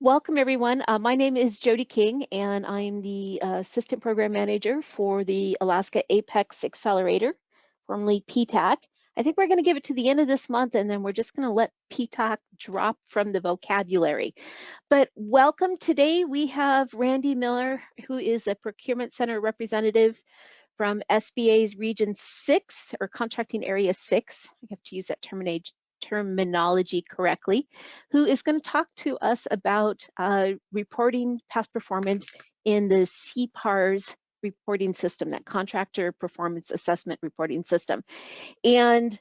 Welcome, everyone. My name is Jody King, and I'm the Assistant Program Manager for the Alaska Apex Accelerator, formerly PTAC. I think we're going to give it to the end of this month, and then we're just going to let PTAC drop from the vocabulary. But welcome. Today we have Randy Miller, who is a Procurement Center Representative from SBA's Region 6, or Contracting Area 6. I have to use that terminology correctly, who is going to talk to us about reporting past performance in the CPARs reporting system, that Contractor Performance Assessment Reporting System. And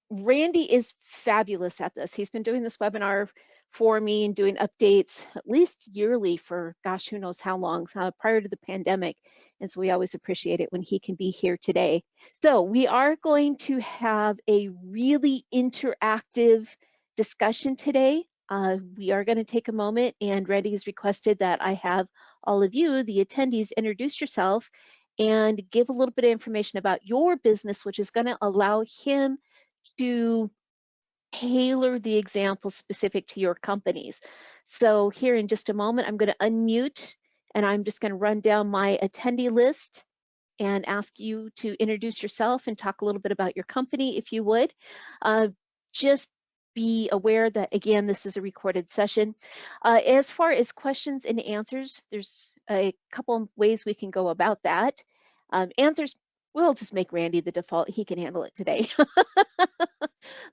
Randy is fabulous at this. He's been doing this webinar for me and doing updates at least yearly for gosh, who knows how long, prior to the pandemic. And so we always appreciate it when he can be here today. So we are going to have a really interactive discussion today. We are going to take a moment, and Randy has requested that I have all of you, the attendees, introduce yourself and give a little bit of information about your business, which is going to allow him to tailor the example specific to your companies. So here in just a moment, I'm going to unmute, and I'm just going to run down my attendee list and ask you to introduce yourself and talk a little bit about your company, if you would. Just be aware that, again, this is a recorded session. As far as questions and answers, there's a couple of ways we can go about that. Answers, we'll just make Randy the default. He can handle it today.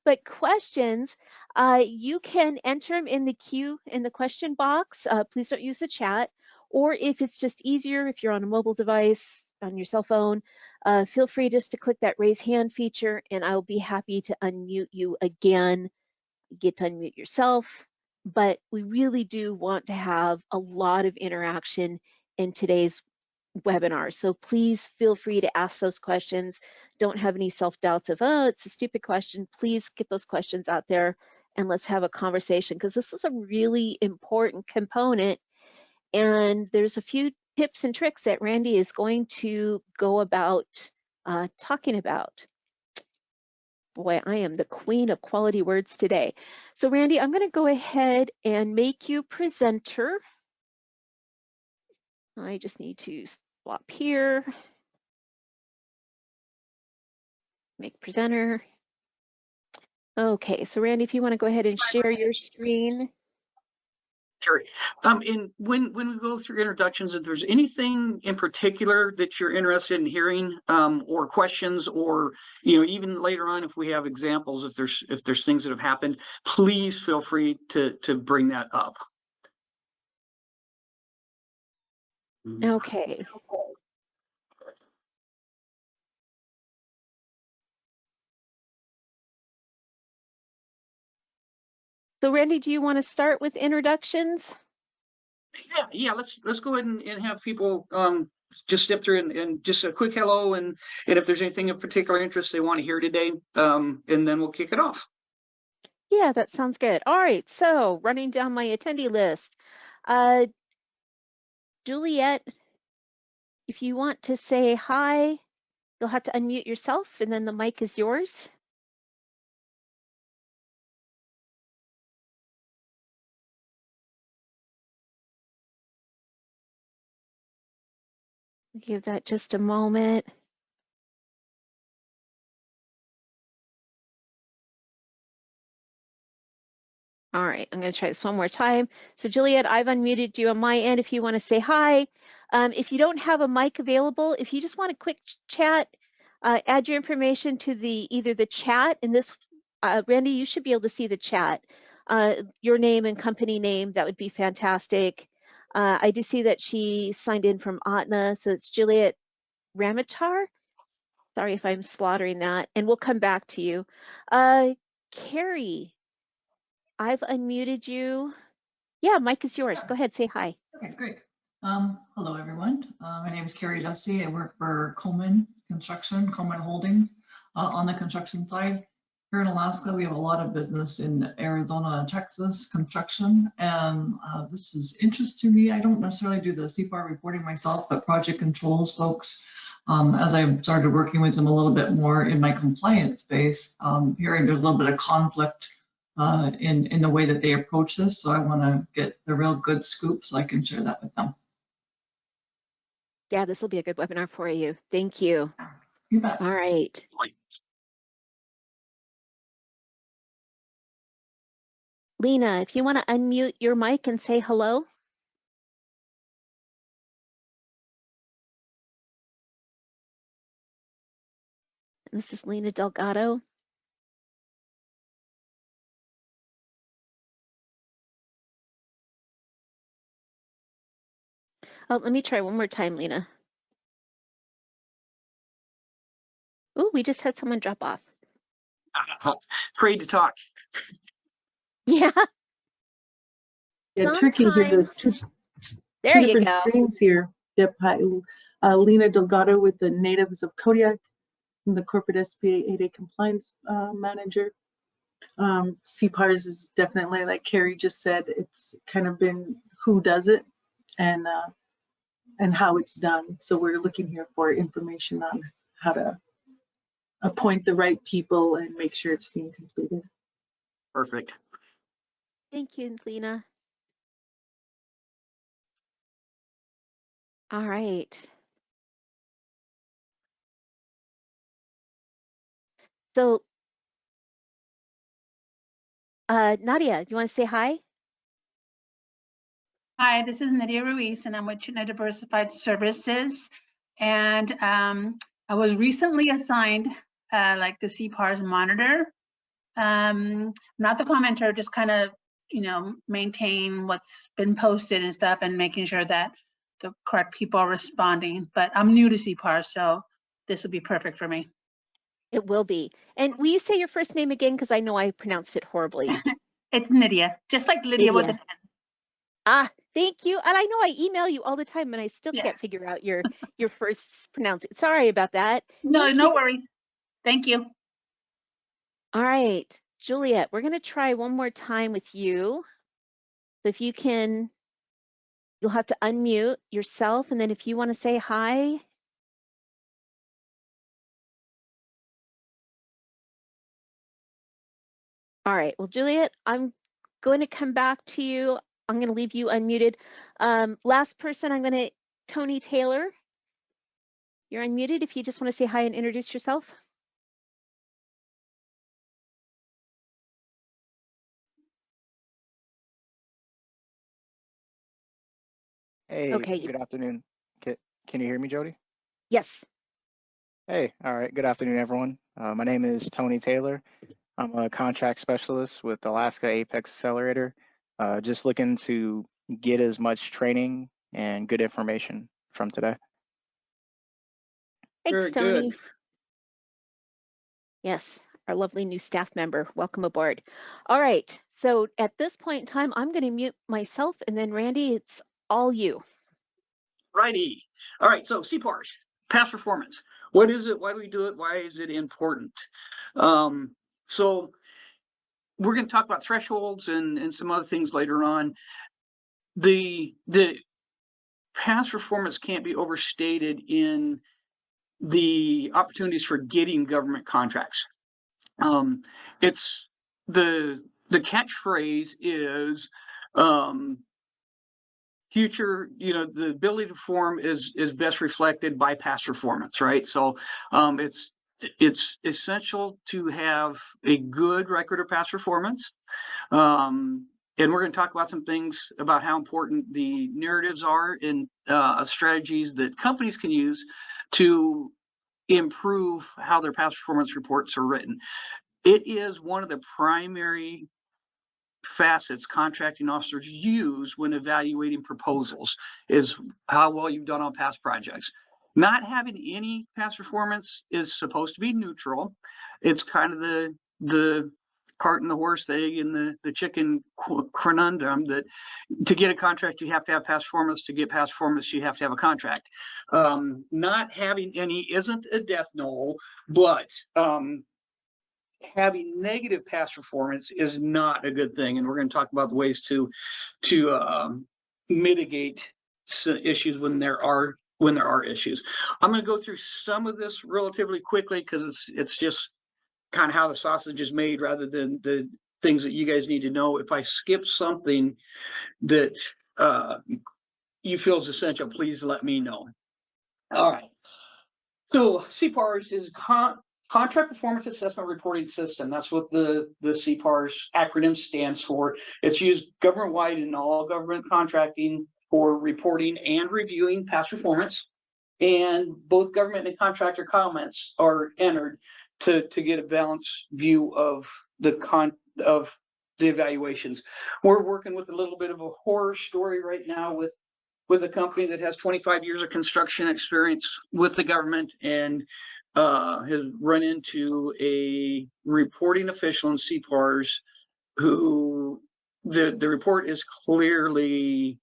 But questions, you can enter them in the queue in the question box. Please don't use the chat. Or if it's just easier, if you're on a mobile device, on your cell phone, feel free just to click that raise hand feature, and I'll be happy to unmute you again. You get to unmute yourself, but we really do want to have a lot of interaction in today's webinar. So please feel free to ask those questions. Don't have any self-doubts of, oh, it's a stupid question. Please get those questions out there and let's have a conversation, because this is a really important component. And there's a few tips and tricks that Randy is going to go about talking about. Boy, I am the queen of quality words today. So Randy, I'm going to go ahead and make you presenter. I just need to swap here. Make presenter. Okay, so Randy, if you want to go ahead and share your screen. Sure. And when we go through introductions, if there's anything in particular that you're interested in hearing, or questions, or even later on if we have examples, if there's things that have happened, please feel free to bring that up. Okay. So Randy, do you want to start with introductions? Yeah. Let's go ahead and have people just step through and just a quick hello, and if there's anything of particular interest they want to hear today, and then we'll kick it off. Yeah, that sounds good. All right, so running down my attendee list. Juliet, if you want to say hi, you'll have to unmute yourself, and then the mic is yours. Give that just a moment. All right, I'm going to try this one more time. So Juliet, I've unmuted you on my end if you want to say hi. If you don't have a mic available, if you just want a quick chat, add your information to either the chat, and this, Randy, you should be able to see the chat. Your name and company name, that would be fantastic. I do see that she signed in from Atna, so it's Juliet Ramatar. Sorry if I'm slaughtering that, and we'll come back to you. Carrie, I've unmuted you. Yeah, mic is yours. Go ahead, say hi. Okay, great. Hello, everyone. My name is Carrie Dusty. I work for Coleman Holdings on the construction side. Here in Alaska, we have a lot of business in Arizona and Texas construction, and this is interest to me. I don't necessarily do the CPAR reporting myself, but project controls folks, as I've started working with them a little bit more in my compliance space, hearing there's a little bit of conflict in the way that they approach this. So I want to get the real good scoop so I can share that with them. Yeah, this will be a good webinar for you. Thank you. You bet. All right. Lena, if you want to unmute your mic and say hello. This is Lena Delgado. Oh, let me try one more time, Lena. Oh, we just had someone drop off. Afraid to talk. Yeah. Yeah, tricky here. There's two There you different go. screens here. Yep. Hi, Lena Delgado with the Natives of Kodiak. I'm the corporate SPA 8A compliance manager. CPARs is definitely, like Carrie just said, it's kind of been who does it and how it's done. So we're looking here for information on how to appoint the right people and make sure it's being completed. Perfect. Thank you, Lena. All right. So, Nadia, you want to say hi? Hi, this is Nadia Ruiz, and I'm with Chitna Diversified Services. And I was recently assigned like the CPARs monitor. Not the commenter, just kind of, maintain what's been posted and stuff and making sure that the correct people are responding. But I'm new to CPARs, so this will be perfect for me. It will be. And will you say your first name again? Because I know I pronounced it horribly. It's Nydia, just like Lydia with an N. Ah, thank you. And I know I email you all the time and I still Yeah. can't figure out your first pronounce. Sorry about that. No, no worries. Thank you. All right, Juliet, we're going to try one more time with you. So if you can, you'll have to unmute yourself. And then if you want to say hi. All right, well, Juliet, I'm going to come back to you. I'm going to leave you unmuted. Last person, I'm going to, Tony Taylor. You're unmuted if you just want to say hi and introduce yourself. Hey, Okay. good afternoon. Can you hear me, Jody? Yes. Hey, all right. Good afternoon, everyone. My name is Tony Taylor. I'm a contract specialist with Alaska Apex Accelerator. Just looking to get as much training and good information from today. Thanks, Very Tony. good. Yes, our lovely new staff member. Welcome aboard. All right. So at this point in time, I'm going to mute myself, and then Randy, it's all you. Righty. All right. So CPARs, past performance. What is it? Why do we do it? Why is it important? So we're going to talk about thresholds and some other things later on. The past performance can't be overstated in the opportunities for getting government contracts. It's the catchphrase is future, the ability to perform is best reflected by past performance, right? So it's essential to have a good record of past performance. And we're going to talk about some things about how important the narratives are in strategies that companies can use to improve how their past performance reports are written. It is one of the primary facets contracting officers use when evaluating proposals, is how well you've done on past projects. Not having any past performance is supposed to be neutral. It's kind of the cart and the horse, the egg and the chicken conundrum, that to get a contract, you have to have past performance. To get past performance, you have to have a contract. Not having any isn't a death knell, but having negative past performance is not a good thing. And we're going to talk about the ways to mitigate issues when there are issues. I'm going to go through some of this relatively quickly because it's just kind of how the sausage is made rather than the things that you guys need to know. If I skip something that you feel is essential, please let me know. All right. So CPARs is Contract Performance Assessment Reporting System. That's what the CPARs acronym stands for. It's used government-wide in all government contracting for reporting and reviewing past performance. And both government and contractor comments are entered to get a balanced view of the evaluations. We're working with a little bit of a horror story right now with a company that has 25 years of construction experience with the government and has run into a reporting official in CPARs who the report is clearly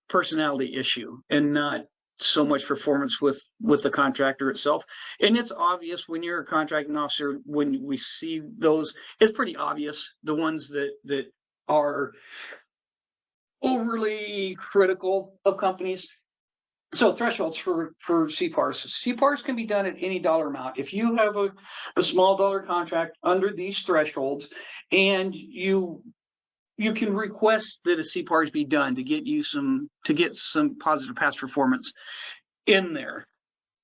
personality issue and not so much performance with the contractor itself. And it's obvious when you're a contracting officer, when we see those, it's pretty obvious, the ones that are overly critical of companies. So thresholds for CPARs. CPARs can be done at any dollar amount. If you have a small dollar contract under these thresholds, and you can request that a CPARs be done to get some positive past performance in there.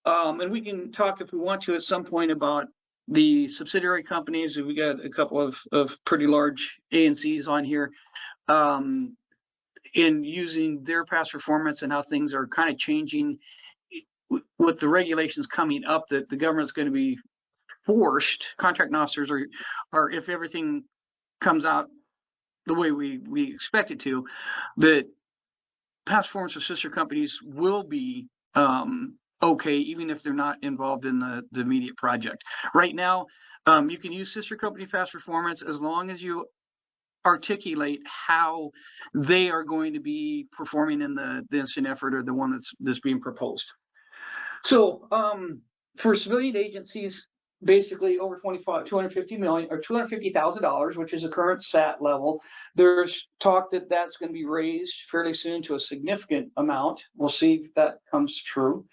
And we can talk if we want to at some point about the subsidiary companies. We got a couple of pretty large ANCs on here. In using their past performance and how things are kind of changing with the regulations coming up, that the government's going to be forced, contracting officers are if everything comes out the way we expect it to, that past performance of sister companies will be okay, even if they're not involved in the immediate project. Right now, you can use sister company past performance as long as you articulate how they are going to be performing in the incident effort or the one that's being proposed. So for civilian agencies, basically over $250 million or $250,000, which is the current SAT level, there's talk that that's going to be raised fairly soon to a significant amount. We'll see if that comes true.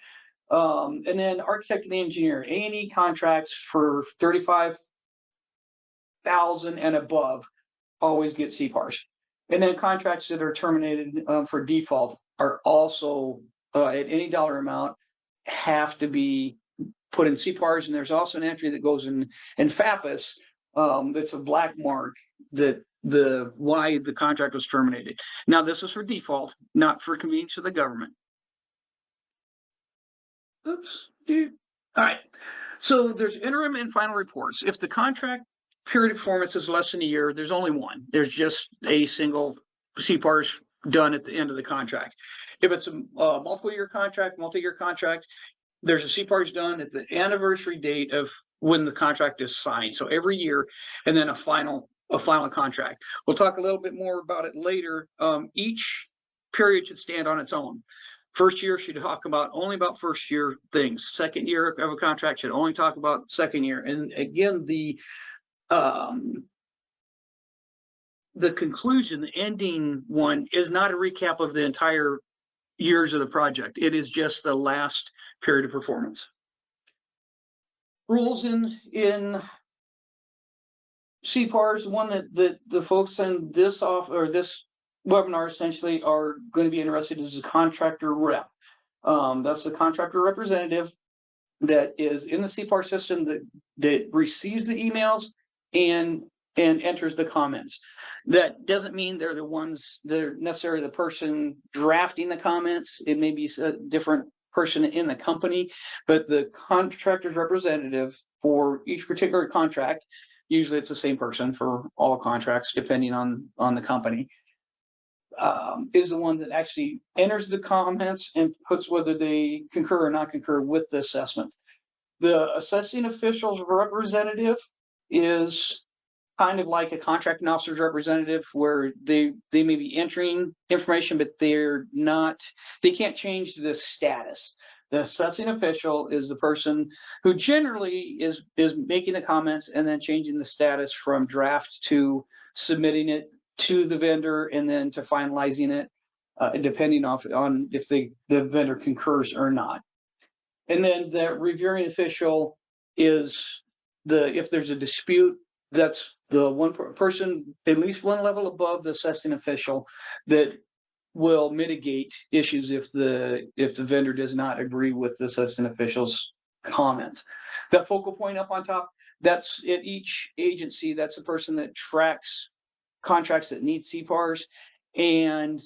And then architect and engineer, A&E contracts for $35,000 and above always get CPARs. And then contracts that are terminated for default are also at any dollar amount have to be put in CPARs. And there's also an entry that goes in FAPUS that's a black mark that why the contract was terminated. Now this is for default, not for convenience of the government. Oops. All right. So there's interim and final reports. If the contract period of performance is less than a year, there's only one. There's just a single CPARs done at the end of the contract. If it's a multi-year contract, there's a CPARs done at the anniversary date of when the contract is signed. So every year, and then a final contract. We'll talk a little bit more about it later. Each period should stand on its own. First year should talk only about first year things. Second year of a contract should only talk about second year. And again, the conclusion, the ending one, is not a recap of the entire years of the project. It is just the last period of performance. Rules in CPARs, one that the folks in this webinar essentially are going to be interested in is a contractor rep. That's the contractor representative that is in the CPAR system that receives the emails and enters the comments. That doesn't mean they're necessarily the person drafting the comments. It may be a different person in the company, but the contractor's representative for each particular contract, usually it's the same person for all contracts, depending on the company, is the one that actually enters the comments and puts whether they concur or not concur with the assessment. The assessing official's representative is kind of like a contracting officer's representative, where they may be entering information, but they can't change the status. The assessing official is the person who generally is making the comments and then changing the status from draft to submitting it to the vendor and then to finalizing it, depending on if the vendor concurs or not. And then the reviewing official is if there's a dispute, that's the one person, at least one level above the assessing official, that will mitigate issues if the vendor does not agree with the assessing official's comments. That focal point up on top, that's at each agency, that's the person that tracks contracts that need CPARs and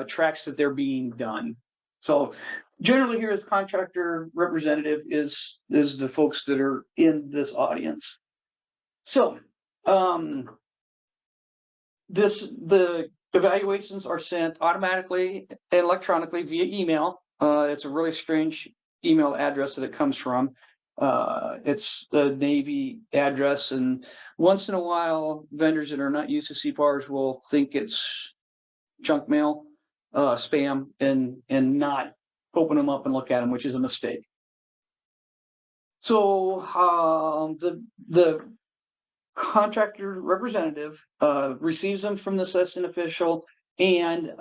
tracks that they're being done. So generally here as contractor representative is the folks that are in this audience. So the evaluations are sent automatically and electronically via email. It's a really strange email address that it comes from. It's the Navy address, and once in a while, vendors that are not used to CPARs will think it's junk mail, spam, and not open them up and look at them, which is a mistake. So the contractor representative receives them from the assessing official and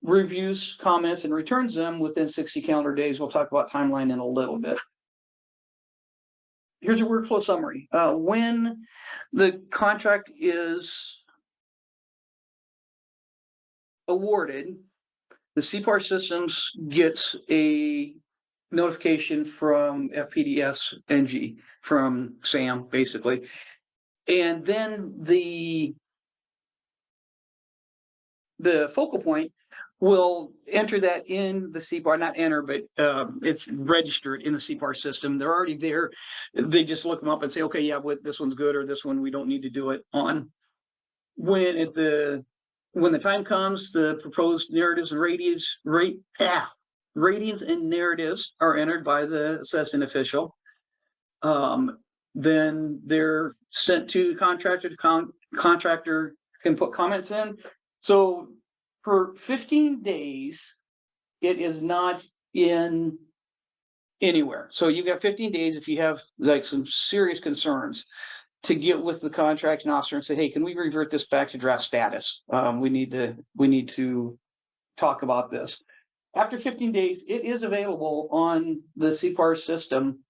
reviews comments and returns them within 60 calendar days. We'll talk about timeline in a little bit. Here's a workflow summary. When the contract is awarded, the CPAR systems gets a notification from FPDS NG, from SAM, basically. And then the focal point will enter that in the CPAR, not enter, but it's registered in the CPAR system. They're already there. They just look them up and say, okay, yeah, this one's good, or this one we don't need to do it on. When the time comes, the proposed narratives and ratings and narratives are entered by the assessing official. Then they're sent to the contractor. Contractor can put comments in. So for 15 days, it is not in anywhere. So you've got 15 days if you have like some serious concerns to get with the contracting officer and say, hey, can we revert this back to draft status? We need to talk about this. After 15 days, it is available on the CPAR system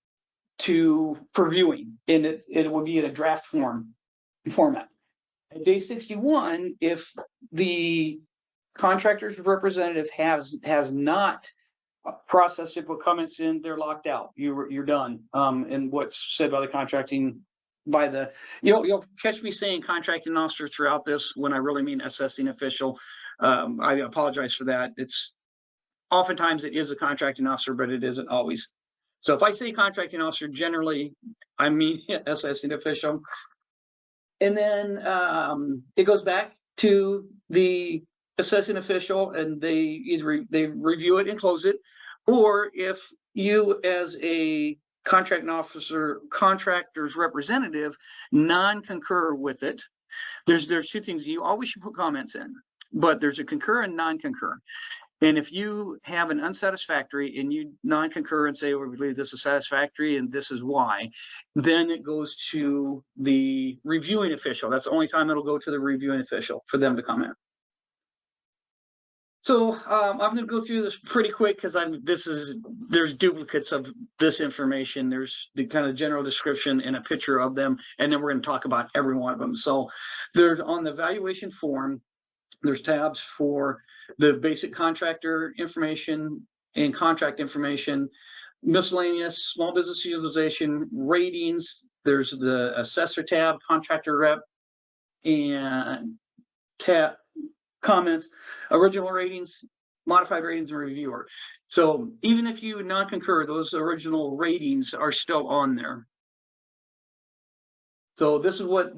for viewing, and it will be in a draft format. At day 61, if the contractor's representative has not processed it, put comments in, they're locked out. You're done. And what's said by the contracting, you'll catch me saying contracting officer throughout this when I really mean assessing official. I apologize for that. Oftentimes it is a contracting officer, but it isn't always. So if I say contracting officer, generally I mean assessing official. And then it goes back to the assessing official, and they either they review it and close it, or if you as a contracting officer, contractor's representative, non-concur with it, there's two things. You always should put comments in, but there's a concur and non-concur. And if you have an unsatisfactory and you non-concur and say, well, we believe this is satisfactory and this is why, then it goes to the reviewing official. That's the only time it'll go to the reviewing official for them to comment. So I'm going to go through this pretty quick because there's duplicates of this information. There's the kind of general description and a picture of them, and then we're going to talk about every one of them. So there's on the evaluation form, there's tabs for the basic contractor information and contract information, miscellaneous, small business utilization, ratings. There's the assessor tab, contractor rep, and tab comments, original ratings, modified ratings, and reviewer. So even if you non-concur, those original ratings are still on there. So this is what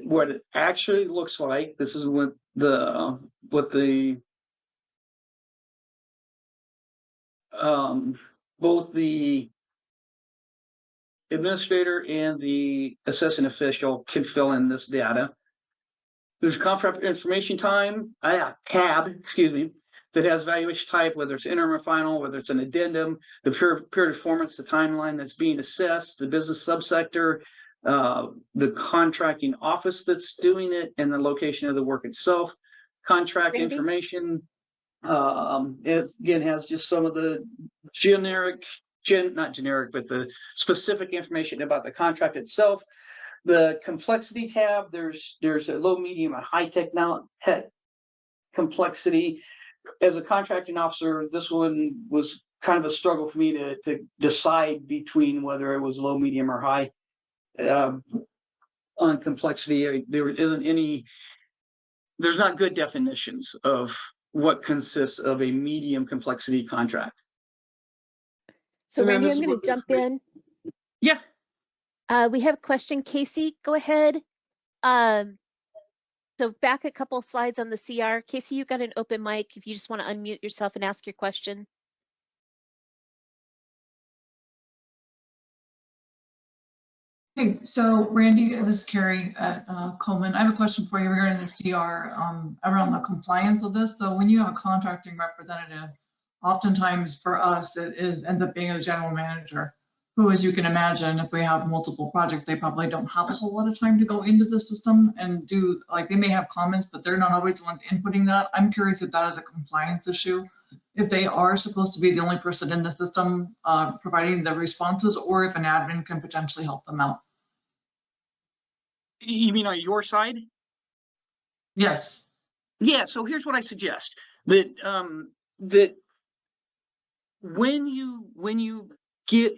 what it actually looks like. This is what the both the administrator and the assessing official can fill in this data. There's contract information tab, excuse me, that has valuation type, whether it's interim or final, whether it's an addendum, the period of performance, the timeline that's being assessed, the business subsector, the contracting office that's doing it, and the location of the work itself. Contract Randy? Information, it again has just some of the generic not generic, but the specific information about the contract itself. The complexity tab, there's a low, medium, and high tech complexity. As a contracting officer, this one was kind of a struggle for me to decide between whether it was low, medium, or high. On complexity, there's not good definitions of what consists of a medium complexity contract. So Randy, I'm going to jump in. Yeah. We have a question. Casey, go ahead. So back a couple slides on the CR. Casey, you got an open mic if you just want to unmute yourself and ask your question. Hey, so Randy, this is Carrie at Coleman. I have a question for you regarding the CR around the compliance of this. So when you have a contracting representative, oftentimes for us, it ends up being a general manager who, as you can imagine, if we have multiple projects, they probably don't have a whole lot of time to go into the system and do, like, they may have comments, but they're not always the ones inputting that. I'm curious if that is a compliance issue, if they are supposed to be the only person in the system providing the responses, or if an admin can potentially help them out. You mean on your side? Yes. Yeah, so here's what I suggest. That that when you get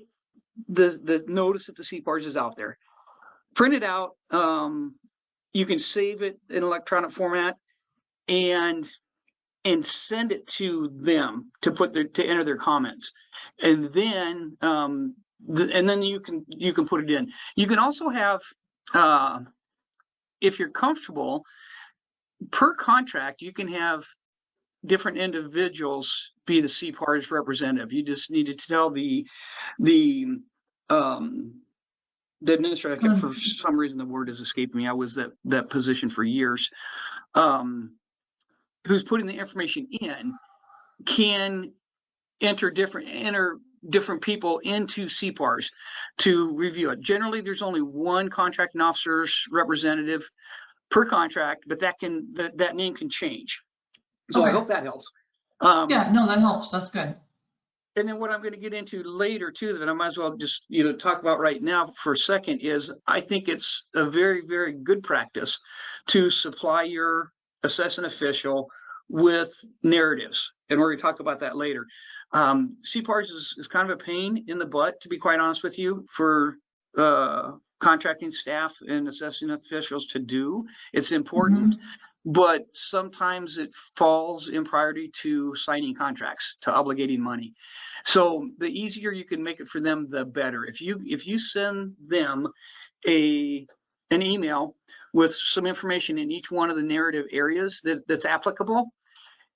the notice that the CPARs is out there, print it out. You can save it in electronic format and send it to them to enter their comments, and then you can put it in. You can also have, if you're comfortable, per contract, you can have different individuals be the CPARs representative. You just need to tell the administrator, for some reason the word has escaped me. I was that position for years. Who's putting the information in can enter different people into CPARs to review it. Generally, there's only one contracting officer's representative per contract, but that name can change. So okay. I hope that helps. Yeah, no, that helps. That's good. And then what I'm going to get into later too, that I might as well just talk about right now for a second, is I think it's a very, very good practice to supply your assessing official with narratives, and we're going to talk about that later. CPARs is kind of a pain in the butt, to be quite honest with you, for contracting staff and assessing officials to do. It's important. But sometimes it falls in priority to signing contracts, to obligating money. So the easier you can make it for them, the better. If you send them an email with some information in each one of the narrative areas that's applicable,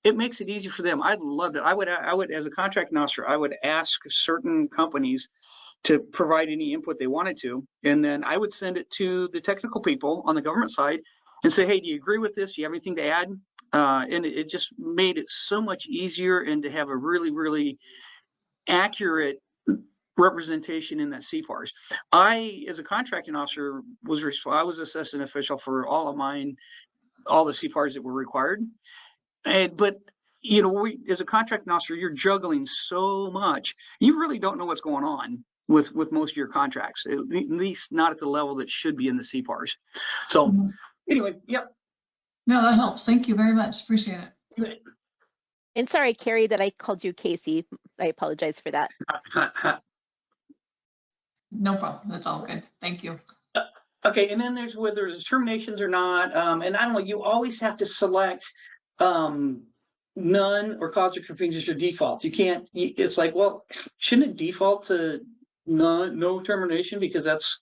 it makes it easy for them. I'd love it. I would, as a contracting officer, I would ask certain companies to provide any input they wanted to, and then I would send it to the technical people on the government side and say, hey, do you agree with this? Do you have anything to add? And it just made it so much easier, and to have a really, really accurate representation in that CPARs. I, as a contracting officer, I was assessing official for all the CPARs that were required. But as a contracting officer, you're juggling so much. You really don't know what's going on with most of your contracts, at least not at the level that should be in the CPARs. So. Anyway, yep. No, that helps. Thank you very much. Appreciate it. And sorry, Carrie, that I called you Casey. I apologize for that. No problem. That's all good. Thank you. Okay, and then there's whether there's terminations or not. And I don't know, you always have to select none or cause or confusion your default. You can't, it's like, well, shouldn't it default to no termination, because that's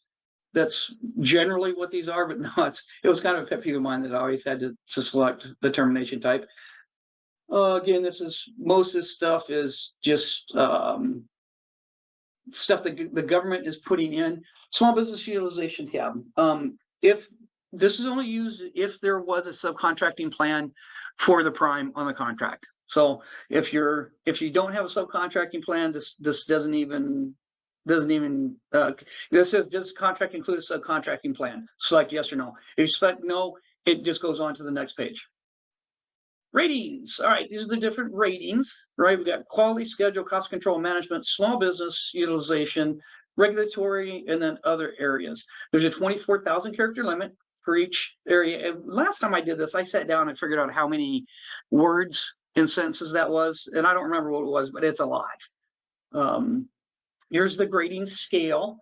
generally what these are, but no, it was kind of a pet peeve of mine that I always had to select the termination type. Again, most of this stuff is just stuff that the government is putting in. Small business utilization tab. If this is only used if there was a subcontracting plan for the prime on the contract. So if you don't have a subcontracting plan, this doesn't even this says, does the contract include a subcontracting plan? Select yes or no. If you select no, it just goes on to the next page. Ratings. All right, these are the different ratings, right? We got quality, schedule, cost control, management, small business utilization, regulatory, and then other areas. There's a 24,000 character limit for each area. And last time I did this, I sat down and figured out how many words and sentences that was, and I don't remember what it was, but it's a lot. Here's the grading scale.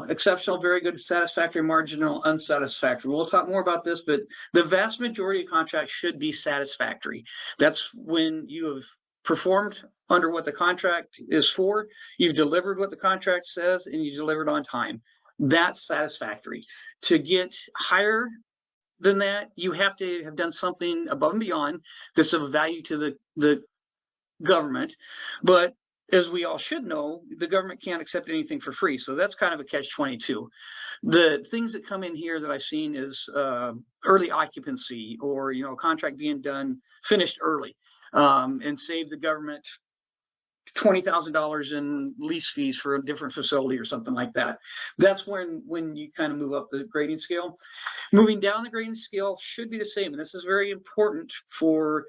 Exceptional, very good, satisfactory, marginal, unsatisfactory. We'll talk more about this, but the vast majority of contracts should be satisfactory. That's when you have performed under what the contract is for, you've delivered what the contract says, and you delivered on time. That's satisfactory. To get higher than that, you have to have done something above and beyond that's of value to the government. But as we all should know, the government can't accept anything for free. So that's kind of a catch-22. The things that come in here that I've seen is early occupancy, or, you know, contract being done, finished early, and save the government $20,000 in lease fees for a different facility or something like that. That's when you kind of move up the grading scale. Moving down the grading scale should be the same. And this is very important for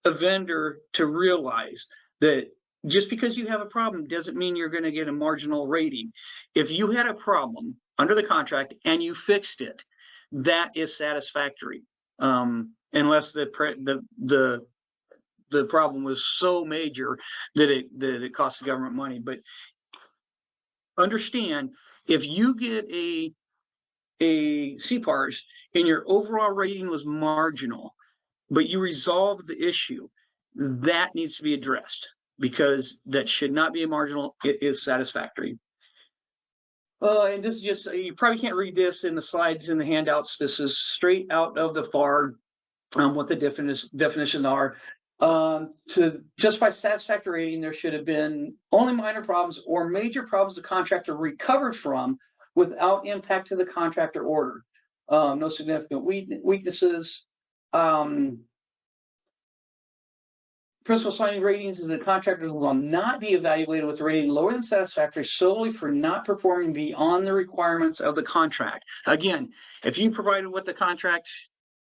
a vendor to realize, that just because you have a problem doesn't mean you're going to get a marginal rating. If you had a problem under the contract and you fixed it, that is satisfactory, unless the problem was so major that it cost the government money. But understand, if you get a CPARs and your overall rating was marginal, but you resolved the issue, that needs to be addressed, because that should not be a marginal, it is satisfactory. And this is just, you probably can't read this in the slides in the handouts. This is straight out of the FAR, what the definitions are. To justify satisfactory rating, there should have been only minor problems or major problems the contractor recovered from without impact to the contractor order. No significant weaknesses. Principal signing ratings is that contractors will not be evaluated with a rating lower than satisfactory solely for not performing beyond the requirements of the contract. Again, if you provided what the contract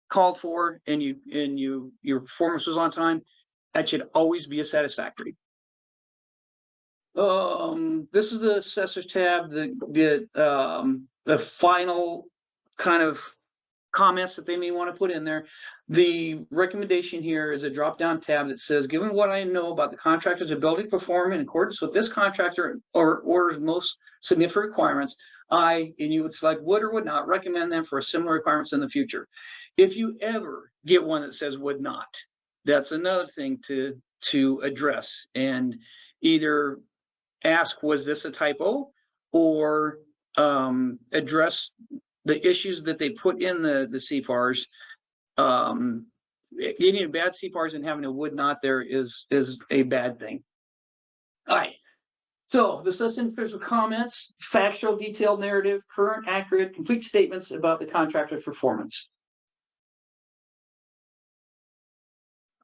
called for and your performance was on time, that should always be a satisfactory. This is the assessors tab, the final kind of comments that they may want to put in there. The recommendation here is a drop-down tab that says, given what I know about the contractor's ability to perform in accordance with this contractor or order's most significant requirements, and you would select would or would not recommend them for similar requirements in the future. If you ever get one that says would not, that's another thing to address, and either ask, was this a typo, or address the issues that they put in the CPARs. Getting a bad CPARs and having a would not there is a bad thing. All right. So the assessment official comments, factual, detailed narrative, current, accurate, complete statements about the contractor's performance.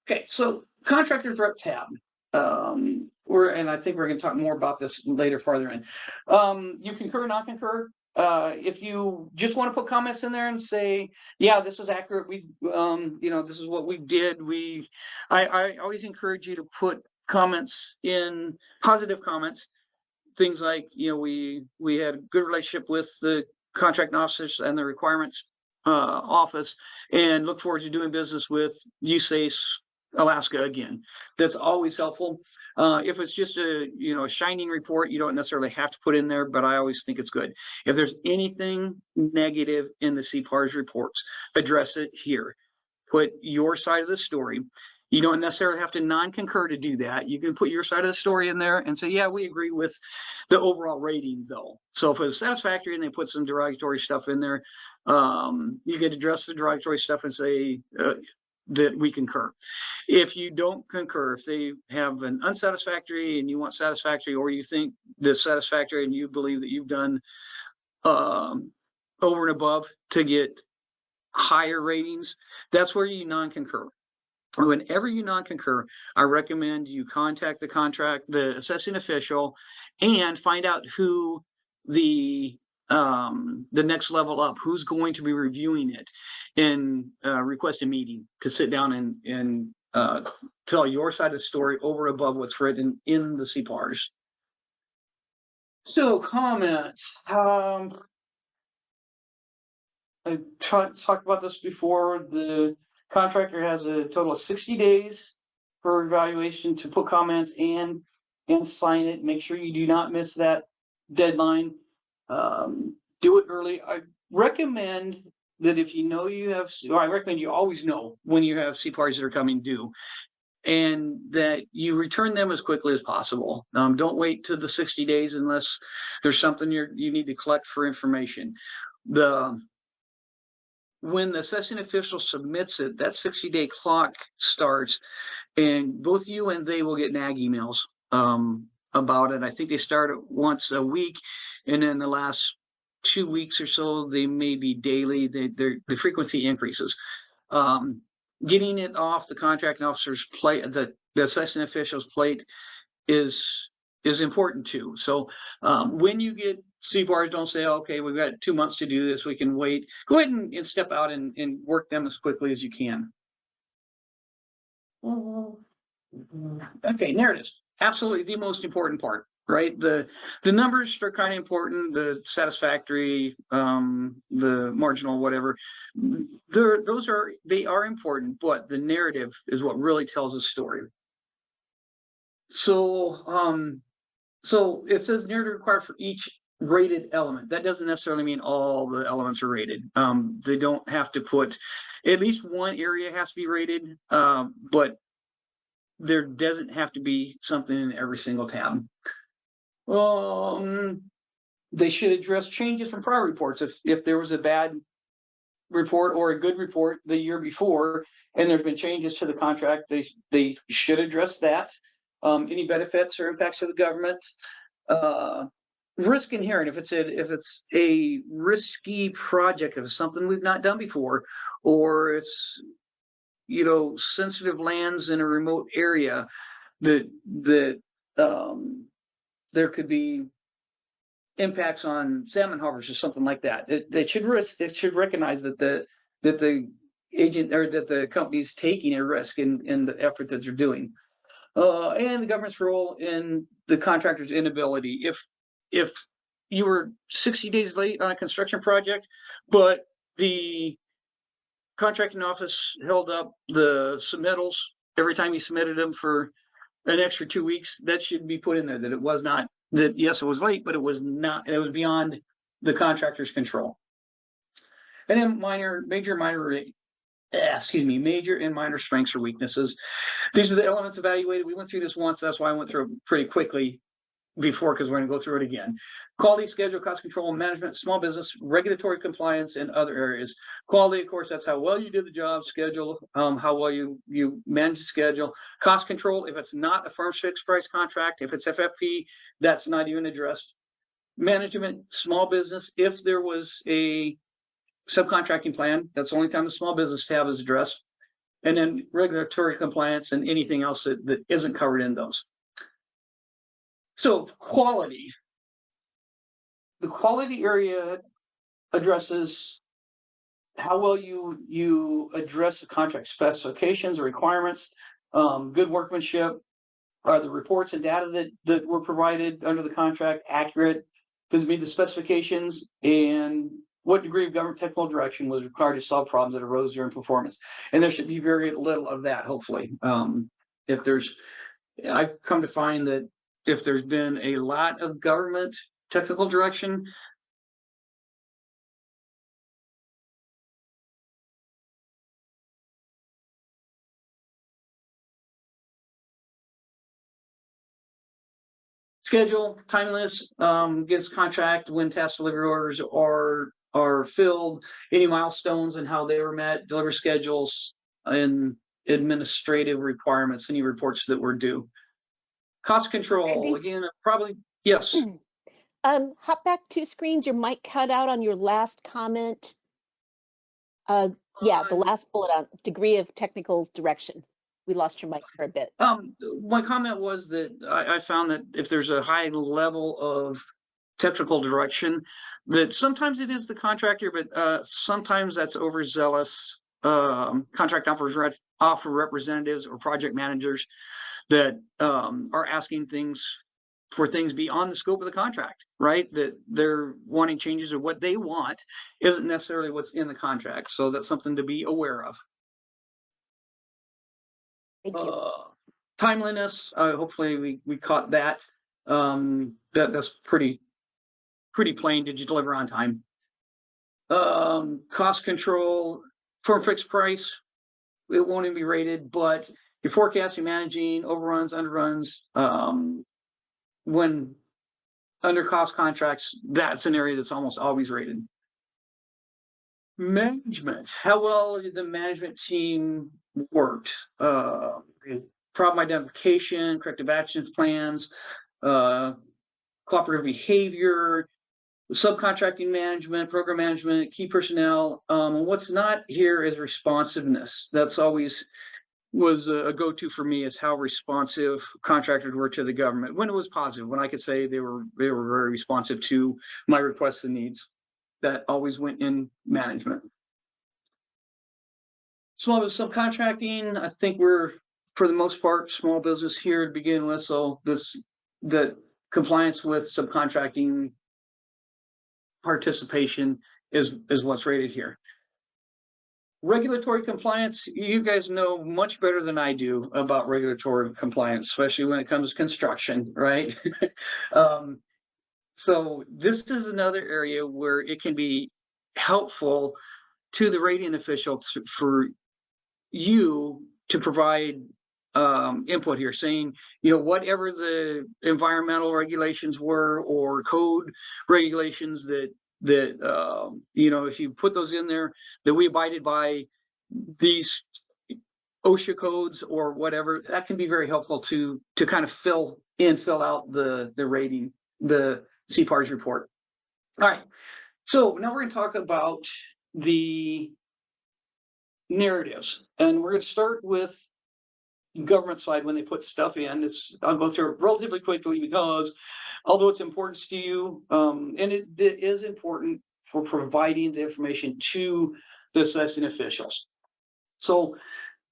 Okay, so contractors rep tab. And I think we're going to talk more about this later, farther in. You concur, not concur. If you just want to put comments in there and say, yeah, this is accurate, we, this is what we did. I always encourage you to put comments in, positive comments, things like, we had a good relationship with the contract officers and the requirements office, and look forward to doing business with USACE Alaska again. That's always helpful. If it's just a shining report, you don't necessarily have to put in there, but I always think it's good. If there's anything negative in the CPARs reports, address it here. Put your side of the story. You don't necessarily have to non-concur to do that. You can put your side of the story in there and say, yeah, we agree with the overall rating though. So if it was satisfactory and they put some derogatory stuff in there, you could address the derogatory stuff and say, that we concur. If you don't concur, if they have an unsatisfactory and you want satisfactory, or you think this satisfactory and you believe that you've done over and above to get higher ratings, that's where you non-concur. Whenever you non-concur, I recommend you contact the assessing official and find out who the the next level up, who's going to be reviewing it, and request a meeting to sit down and tell your side of the story over above what's written in the CPARs. So comments. I talked about this before. The contractor has a total of 60 days for evaluation to put comments and sign it. Make sure you do not miss that deadline. Do it early. I recommend that if you know you have, or I recommend you always know when you have CPARs that are coming due, and that you return them as quickly as possible. Don't wait to the 60 days unless there's something you need to collect for information. When the assessing official submits it, that 60-day clock starts, and both you and they will get nag emails about it. I think they start once a week, and then the last 2 weeks or so, they may be daily. The frequency increases. Getting it off the contracting officer's plate, the assessing official's plate, is important too. So when you get CPARs, don't say, okay, we've got 2 months to do this, we can wait. Go ahead and step out and work them as quickly as you can. Okay, narratives. Absolutely the most important part, right? The numbers are kind of important, the satisfactory, the marginal, whatever. They are important, but the narrative is what really tells a story. So so it says narrative required for each rated element. That doesn't necessarily mean all the elements are rated. They don't have to put, at least one area has to be rated, but there doesn't have to be something in every single tab. They should address changes from prior reports. If there was a bad report or a good report the year before, and there's been changes to the contract, they should address that. Any benefits or impacts to the government. Risk inherent, if it's a risky project, if it's something we've not done before, or it's sensitive lands in a remote area, that there could be impacts on salmon harvest or something like that. It should recognize that the agent or that the company's taking a risk in the effort that they're doing. And the government's role in the contractor's inability. If you were 60 days late on a construction project, but the contracting office held up the submittals every time you submitted them for an extra 2 weeks, that should be put in there, that it was not, that yes, it was late, but it was not, it was beyond the contractor's control. And then major and minor strengths or weaknesses. These are the elements evaluated. We went through this once, that's why I went through it pretty quickly before, because we're going to go through it again. Quality, schedule, cost control, management, small business, regulatory compliance, and other areas. Quality, of course, that's how well you did the job. Schedule, how well you manage the schedule. Cost control, if it's not a firm fixed price contract, if it's FFP, that's not even addressed. Management, small business, if there was a subcontracting plan, that's the only time the small business tab is addressed. And then regulatory compliance and anything else that isn't covered in those. So quality. The quality area addresses how well you address the contract specifications or requirements, good workmanship, are the reports and data that were provided under the contract accurate, because the specifications, and what degree of government technical direction was required to solve problems that arose during performance. And there should be very little of that, hopefully. I've come to find that if there's been a lot of government technical direction, schedule, timeliness, gets contract, when task delivery orders are filled, any milestones and how they were met, delivery schedules, and administrative requirements, any reports that were due. Cost control, Andy? again, probably, yes. Hop back 2 screens. Your mic cut out on your last comment. Yeah, the last bullet on degree of technical direction. We lost your mic for a bit. My comment was that I found that if there's a high level of technical direction, that sometimes it is the contractor, but sometimes that's overzealous contract offer representatives or project managers that are asking for things beyond the scope of the contract, right? That they're wanting changes of what they want isn't necessarily what's in the contract. So that's something to be aware of. Thank you. Timeliness, hopefully we caught that. That's pretty plain. Did you deliver on time? Cost control, for fixed price, it won't even be rated, but your forecasting, managing, overruns, underruns, when under cost contracts, that's an area that's almost always rated. Management, how well did the management team worked? Problem identification, corrective actions plans, cooperative behavior, subcontracting management, program management, key personnel. What's not here is responsiveness. That's always was a go-to for me, is how responsive contractors were to the government. When it was positive, when I could say they were very responsive to my requests and needs. That always went in management. Small business subcontracting, I think we're, for the most part, small business here to begin with, so that compliance with subcontracting participation is what's rated here. Regulatory compliance, you guys know much better than I do about regulatory compliance, especially when it comes to construction, right? So this is another area where it can be helpful to the rating official for you to provide input here, saying, whatever the environmental regulations were or code regulations that if you put those in there, that we abided by these OSHA codes or whatever, that can be very helpful to kind of fill out the rating, the CPARs report. All right, so now we're going to talk about the narratives, and we're going to start with government side when they put stuff in. I'll go through it relatively quickly because although it's important to you, and it is important for providing the information to the assessing officials. So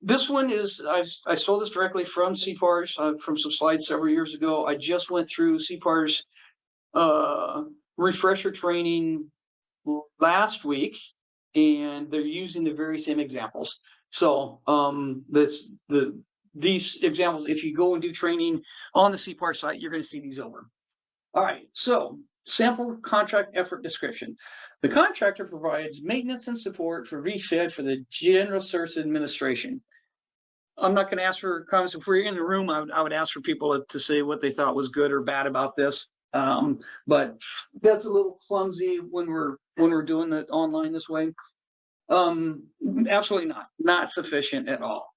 this one is, I stole this directly from CPARs, from some slides several years ago. I just went through CPARs refresher training last week, and they're using the very same examples. So these examples, if you go and do training on the CPAR site, you're going to see these over. All right, so sample contract effort description. The contractor provides maintenance and support for VFED for the General Services Administration. I'm not going to ask for comments. If we're in the room, I would ask for people to say what they thought was good or bad about this. But that's a little clumsy when we're doing it online this way. Absolutely not sufficient at all.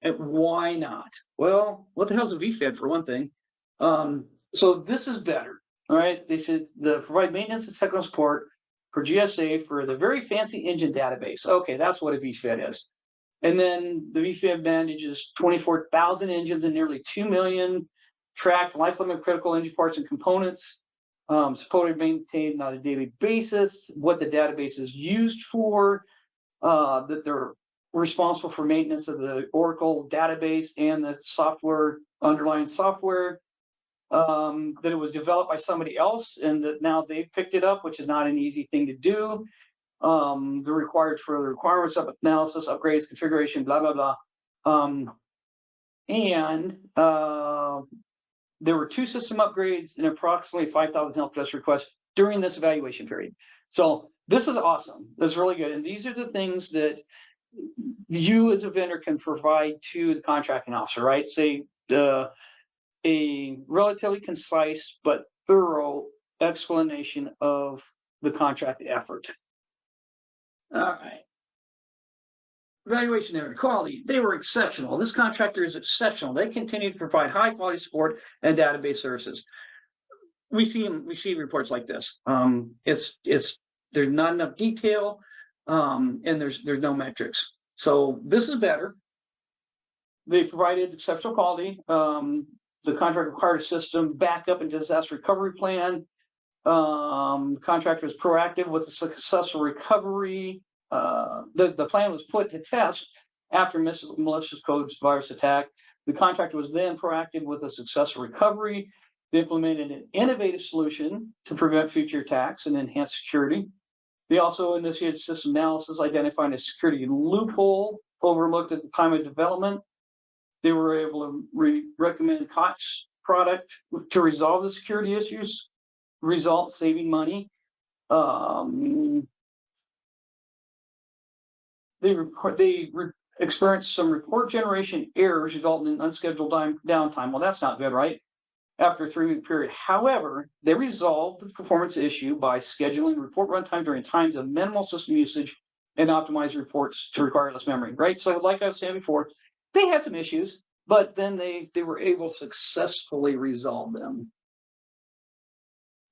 And why not? Well, what the hell's a VFED for one thing? So this is better. All right, they said provide maintenance and technical support for GSA for the very fancy engine database. Okay, that's what a VFED is. And then the VFED manages 24,000 engines and nearly 2 million tracked life limit critical engine parts and components, supported and maintained on a daily basis, what the database is used for, that they're responsible for maintenance of the Oracle database and the software, underlying software, that it was developed by somebody else and that now they've picked it up, which is not an easy thing to do. They're required for the requirements of analysis, upgrades, configuration, blah, blah, blah. And there were 2 system upgrades and approximately 5,000 help desk requests during this evaluation period. So this is awesome. That's really good. And these are the things that you as a vendor can provide to the contracting officer, right? Say a relatively concise but thorough explanation of the contract effort. All right. Evaluation area quality, they were exceptional. This contractor is exceptional. They continue to provide high quality support and database services. We see reports like this. There's not enough detail, and there's no metrics. So this is better. They provided exceptional quality. The contract required a system backup and disaster recovery plan. Contractor was proactive with the successful recovery. The plan was put to test after malicious codes virus attack. The contractor was then proactive with a successful recovery. They implemented an innovative solution to prevent future attacks and enhance security. They also initiated system analysis, identifying a security loophole overlooked at the time of development. They were able to recommend COTS product to resolve the security issues, result saving money. They experienced some report generation errors resulting in unscheduled downtime. Well, that's not good, right? After a 3-week period. However, they resolved the performance issue by scheduling report runtime during times of minimal system usage and optimized reports to require less memory, right? So like I was saying before, they had some issues, but then they were able to successfully resolve them.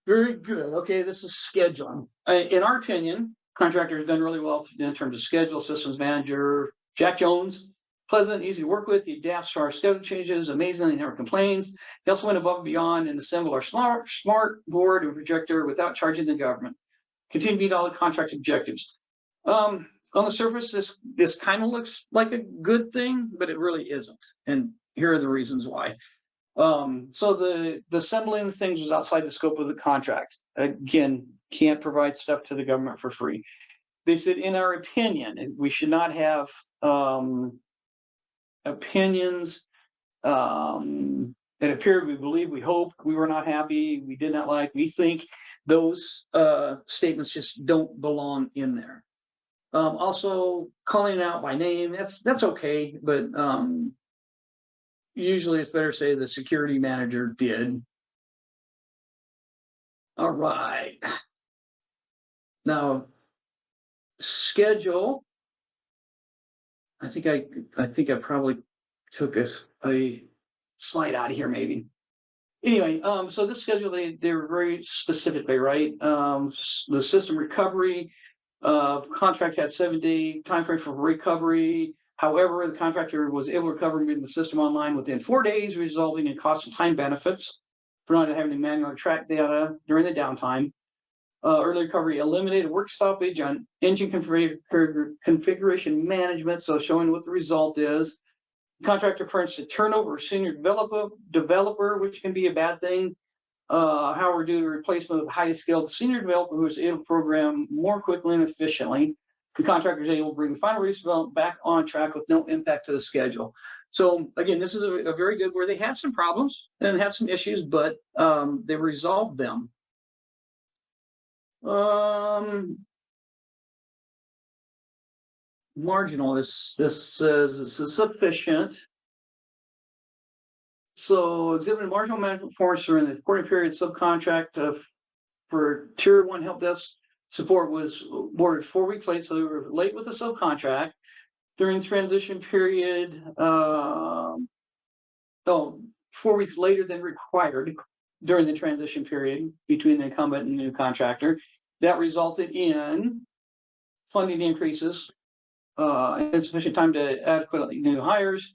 Very good. Okay, this is scheduling. In our opinion, contractor has done really well in terms of schedule. Systems manager Jack Jones, pleasant, easy to work with. He adapts to our schedule changes. Amazing, he never complains. He also went above and beyond and assembled our smart board and projector without charging the government. Continue to meet all the contract objectives. On the surface, this kind of looks like a good thing, but it really isn't. And here are the reasons why. So the assembling of things was outside the scope of the contract. Again, can't provide stuff to the government for free. They said, in our opinion, we should not have opinions that appeared, we believe, we hope, we were not happy, we did not like, we think. Those statements just don't belong in there. Also, calling it out by name, that's okay, but usually it's better to say the security manager did. All right. Now, schedule. I think I probably took a slide out of here, maybe. Anyway, so this schedule, they were very specifically, right? The system recovery, contract had 7-day time frame for recovery. However, the contractor was able to recover the system online within 4 days, resulting in cost and time benefits for not having to manually track data during the downtime. Early recovery eliminated work stoppage on engine configuration management, so showing what the result is. The contractor furnished a turnover of senior developer, which can be a bad thing. However, due to replacement of highly skilled senior developer who was able to program more quickly and efficiently, the contractor is able to bring the final release development back on track with no impact to the schedule. So again, this is a very good where they had some problems and had some issues, but they resolved them. Marginal, this says this is sufficient. So exhibited marginal management performance during the reporting period. Subcontract for tier 1 help desk support was awarded 4 weeks late, so they were late with the subcontract. During the transition period, 4 weeks later than required during the transition period between the incumbent and the new contractor. That resulted in funding increases, insufficient time to adequately new hires.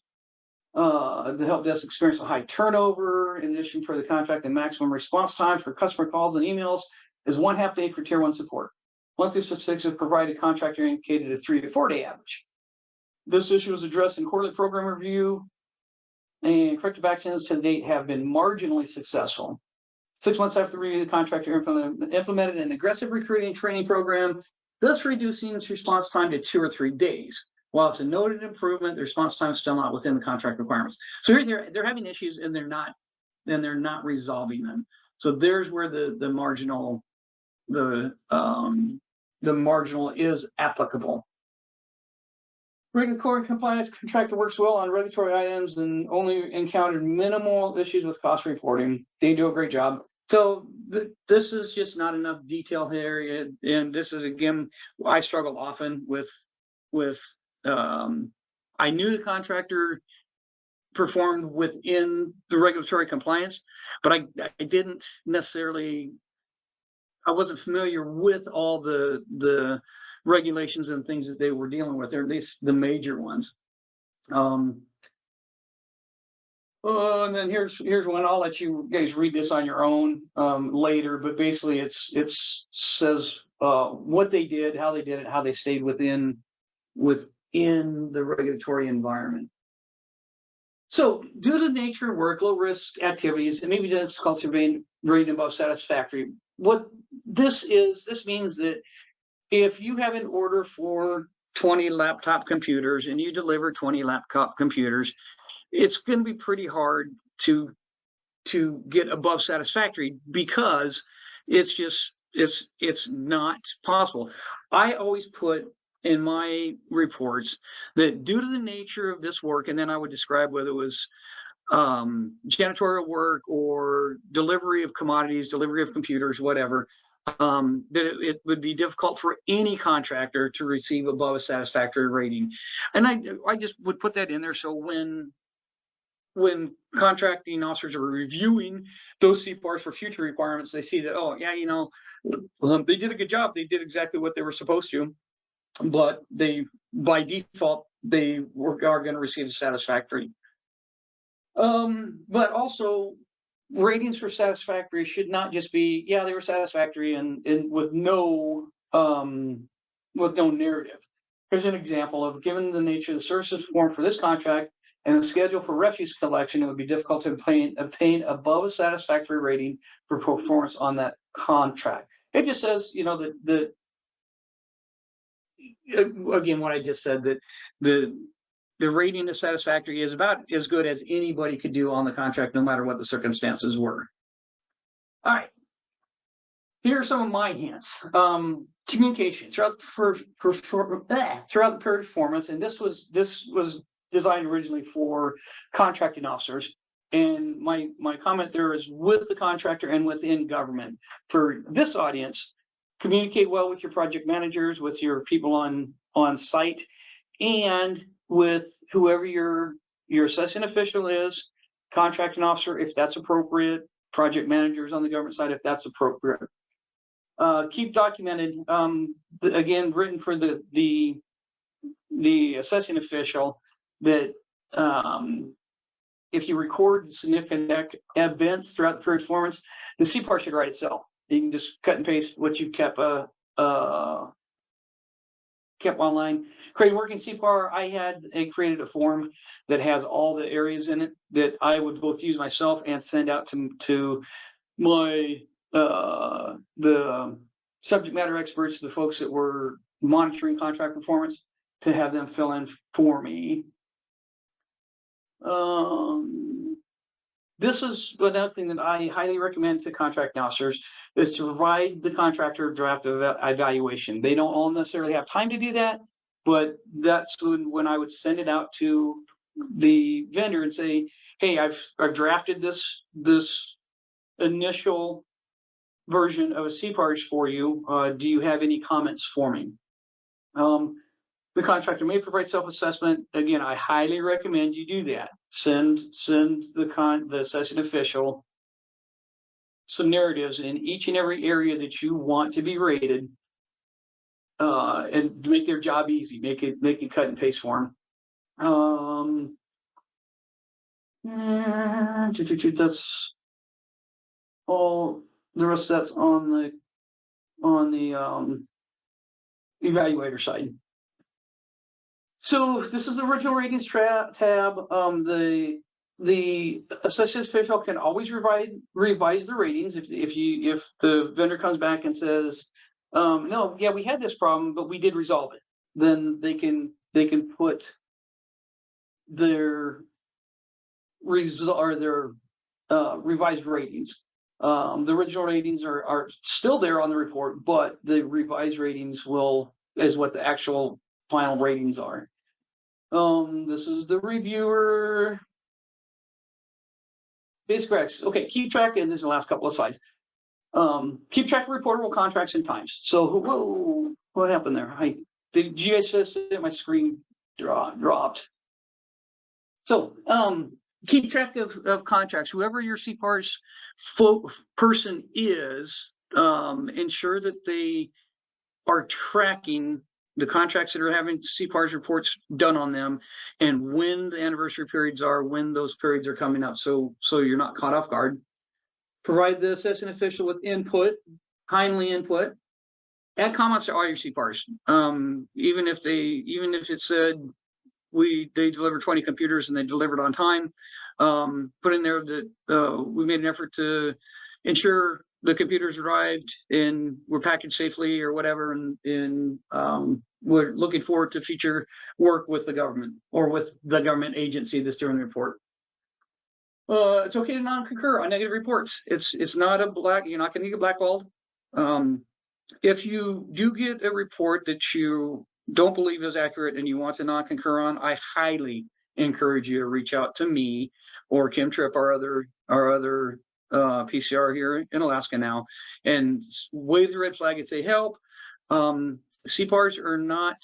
The help desk experienced a high turnover. In addition, for the contract, the maximum response time for customer calls and emails is 1/2 day for tier 1 support. Monthly statistics have provided contractor indicated a 3 to 4 day average. This issue was addressed in quarterly program review, and corrective actions to date have been marginally successful. 6 months after the review, the contractor implemented an aggressive recruiting and training program, thus reducing its response time to 2 or 3 days. While it's a noted improvement, the response time is still not within the contract requirements. So here they're having issues and they're not resolving them. So there's where the marginal is applicable. Regulatory compliance, contractor works well on regulatory items and only encountered minimal issues with cost reporting. They do a great job. So this is just not enough detail here. And this is, again, I struggle often with I knew the contractor performed within the regulatory compliance, but I didn't necessarily, I wasn't familiar with all the regulations and things that they were dealing with, or at least the major ones. And then here's one. I'll let you guys read this on your own later, but basically it says what they did, how they did it, how they stayed within the regulatory environment. So due to the nature of work, low risk activities, and maybe difficulty rating above satisfactory. What this means that if you have an order for 20 laptop computers and you deliver 20 laptop computers, it's going to be pretty hard to get above satisfactory because it's not possible. I always put in my reports that due to the nature of this work, and then I would describe whether it was janitorial work or delivery of commodities, delivery of computers, whatever, that it would be difficult for any contractor to receive above a satisfactory rating. And I just would put that in there so when contracting officers are reviewing those CPARs for future requirements, they see that, oh yeah, they did a good job. They did exactly what they were supposed to, but by default, they are going to receive a satisfactory. But also ratings for satisfactory should not just be, yeah, they were satisfactory and with no narrative. Here's an example of, given the nature of the services performed for this contract and the schedule for refuse collection, it would be difficult to obtain above a satisfactory rating for performance on that contract. It just says, that again, what I just said, that the rating of satisfactory is about as good as anybody could do on the contract, no matter what the circumstances were. All right. Here are some of my hints. Communication throughout the performance, and this was designed originally for contracting officers. And my comment there is with the contractor and within government. For this audience, communicate well with your project managers, with your people on site, and with whoever your assessing official is, contracting officer, if that's appropriate, project managers on the government side, if that's appropriate. Keep documented, again, written for the assessing official, that if you record significant events throughout the performance, the CPAR should write itself. You can just cut and paste what you kept online. Create working CPAR. I had created a form that has all the areas in it that I would both use myself and send out to my the subject matter experts, the folks that were monitoring contract performance, to have them fill in for me. This is another thing that I highly recommend to contracting officers, is to provide the contractor a draft evaluation. They don't all necessarily have time to do that, but that's when I would send it out to the vendor and say, hey, I've drafted this initial version of a CPARs for you. Do you have any comments for me? The contractor may provide self-assessment. Again, I highly recommend you do that. Send the assessing official some narratives in each and every area that you want to be rated, and make their job easy. Make it cut and paste for them. That's all. The rest that's on the evaluator side. So this is the original ratings tab. The assessing official can always revise the ratings if the vendor comes back and says, no, yeah, we had this problem, but we did resolve it. Then they can put their revised ratings. The original ratings are still there on the report, but the revised ratings is what the actual final ratings are. This is the reviewer. Basic recs. Okay, keep track, and this is the last couple of slides. Keep track of reportable contracts and times. So, whoa, what happened there? Did you guys just see my screen dropped? So, keep track of contracts. Whoever your CPARs person is, ensure that they are tracking the contracts that are having CPARs reports done on them, and when the anniversary periods are, when those periods are coming up, so you're not caught off guard. Provide the assessing official with input, timely input. Add comments to all your CPARs. Even if it said they delivered 20 computers and they delivered on time, put in there that we made an effort to ensure the computers arrived and were packaged safely or whatever, and we're looking forward to future work with the government or with the government agency that's doing the report. It's okay to non-concur on negative reports. It's not you're not going to get blackballed. If you do get a report that you don't believe is accurate and you want to non-concur on, I highly encourage you to reach out to me or Kim Tripp, our other PCR here in Alaska now, and wave the red flag and say, help. CPARs are not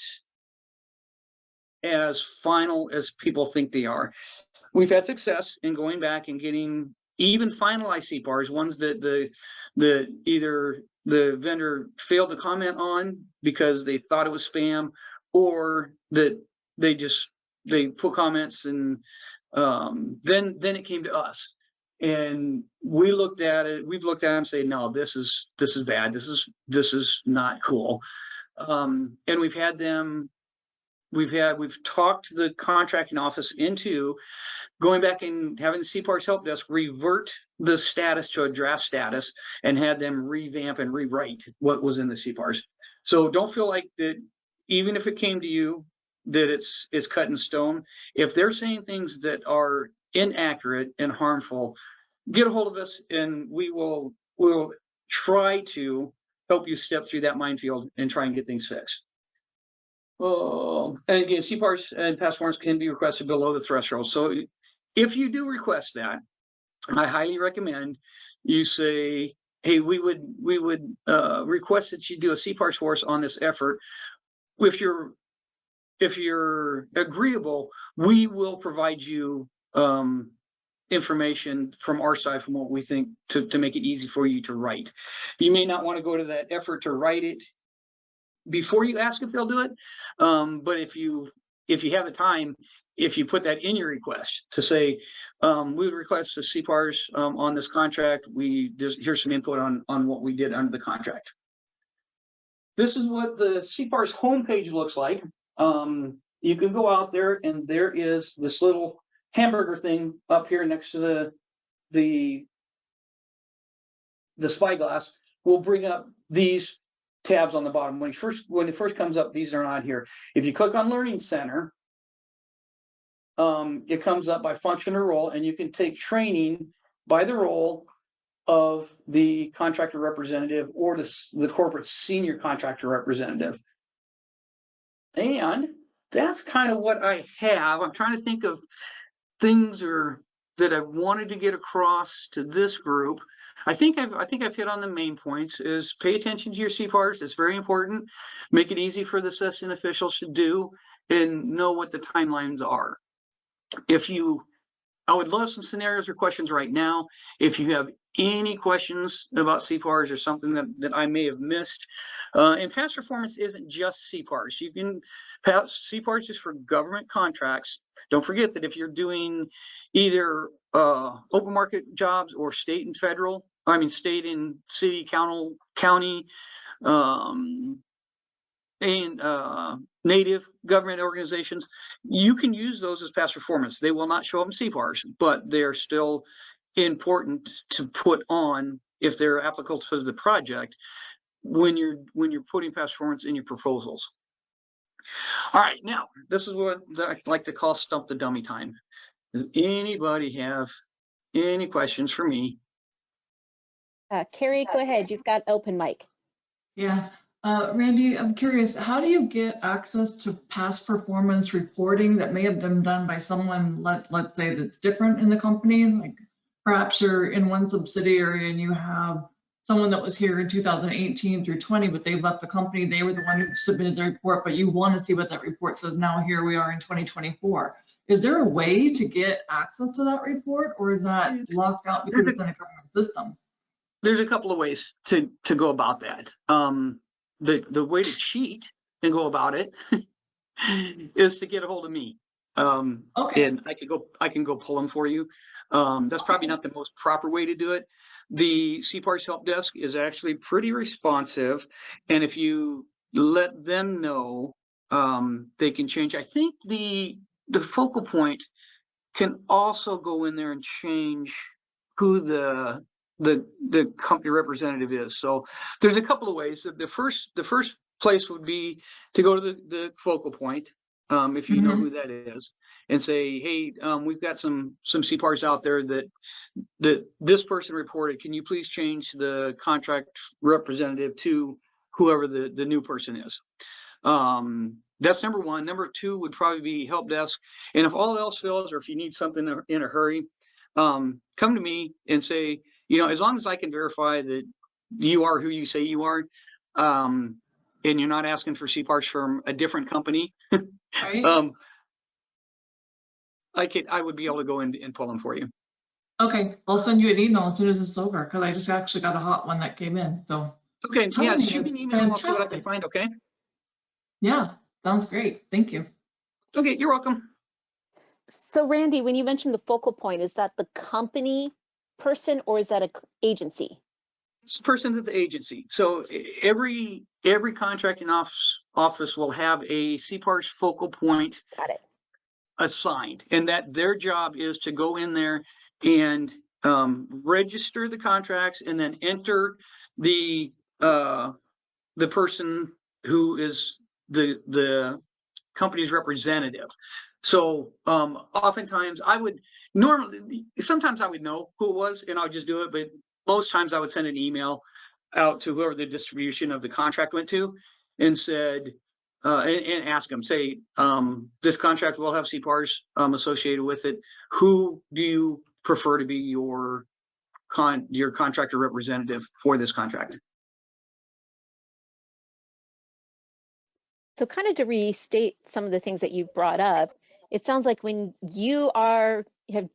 as final as people think they are. We've had success in going back and getting even finalized CPARs, ones that either the vendor failed to comment on because they thought it was spam, or that they put comments and then it came to us. And we've looked at it and say, no, this is bad. This is not cool. And we've talked the contracting office into going back and having the CPARs help desk revert the status to a draft status and had them revamp and rewrite what was in the CPARs. So don't feel like that, even if it came to you, that it's cut in stone. If they're saying things that are inaccurate and harmful, get a hold of us and we'll try to help you step through that minefield and try and get things fixed. And again, CPARs and pass forms can be requested below the threshold. So if you do request that, I highly recommend you say, hey, we would request that you do a CPARs for us on this effort. If you're agreeable, we will provide you information from our side, from what we think, to make it easy for you to write. You may not want to go to that effort to write it before you ask if they'll do it, but if you have the time, if you put that in your request to say, we would request the CPARs on this contract, here's some input on what we did under the contract. This is what the CPARs homepage looks like. You can go out there and there is this little hamburger thing up here next to the spyglass. Will bring up these tabs on the bottom. When it first comes up, these are not here. If you click on Learning Center, it comes up by function or role, and you can take training by the role of the contractor representative or the corporate senior contractor representative. And that's kind of what I have. I'm trying to think of things that I wanted to get across to this group. I think I've hit on the main points. Is pay attention to your CPARs. It's very important. Make it easy for the assessing officials to do and know what the timelines are. I would love some scenarios or questions right now. If you have any questions about CPARs or something that I may have missed, and past performance isn't just CPARs. You can pass CPARs just for government contracts. Don't forget that if you're doing either open market jobs or state and federal, state and city, county, and native government organizations, you can use those as past performance. They will not show up in CPARs, but they're still important to put on if they're applicable to the project when you're putting past performance in your proposals. All right, now this is what I like to call stump the dummy time. Does anybody have any questions for me? Carrie, go ahead. You've got open mic. Yeah. Randy, I'm curious, how do you get access to past performance reporting that may have been done by someone, let's say, that's different in the company? Like perhaps you're in one subsidiary and you have someone that was here in 2018 through 20, but they left the company. They were the one who submitted the report, but you want to see what that report says. Now here we are in 2024. Is there a way to get access to that report, or is that locked out because it's in a government system? There's a couple of ways to go about that. The way to cheat can go about it is to get a hold of me. Okay. And I can go pull them for you. That's probably not the most proper way to do it. The CPARs help desk is actually pretty responsive. And if you let them know, they can change. I think the focal point can also go in there and change who the company representative is. So there's a couple of ways. The first place would be to go to the focal point, if you know who that is, and say, hey, we've got some CPARs out there that this person reported. Can you please change the contract representative to whoever the new person is? That's number one. Number two would probably be help desk. And if all else fails, or if you need something in a hurry, come to me and say, as long as I can verify that you are who you say you are, and you're not asking for CPARs from a different company, Right. I would be able to go in and pull them for you. Okay, I'll send you an email as soon as it's over, because I just actually got a hot one that came in, so. Okay, yeah, Tony, shoot me an email and I'll see what I can fantastic. find, okay? Yeah, sounds great. Thank you. Okay, you're welcome. So Randy, when you mentioned the focal point, is that the company person or is that an agency? It's the person at the agency. So every contracting office will have a CPARs focal point Got it. assigned, and that their job is to go in there and register the contracts and then enter the person who is the company's representative. So oftentimes sometimes I would know who it was and I'll just do it, but most times I would send an email out to whoever the distribution of the contract went to and said, and ask them, say, this contract will have CPARs associated with it. Who do you prefer to be your contractor representative for this contract? So kind of to restate some of the things that you brought up, it sounds like when you have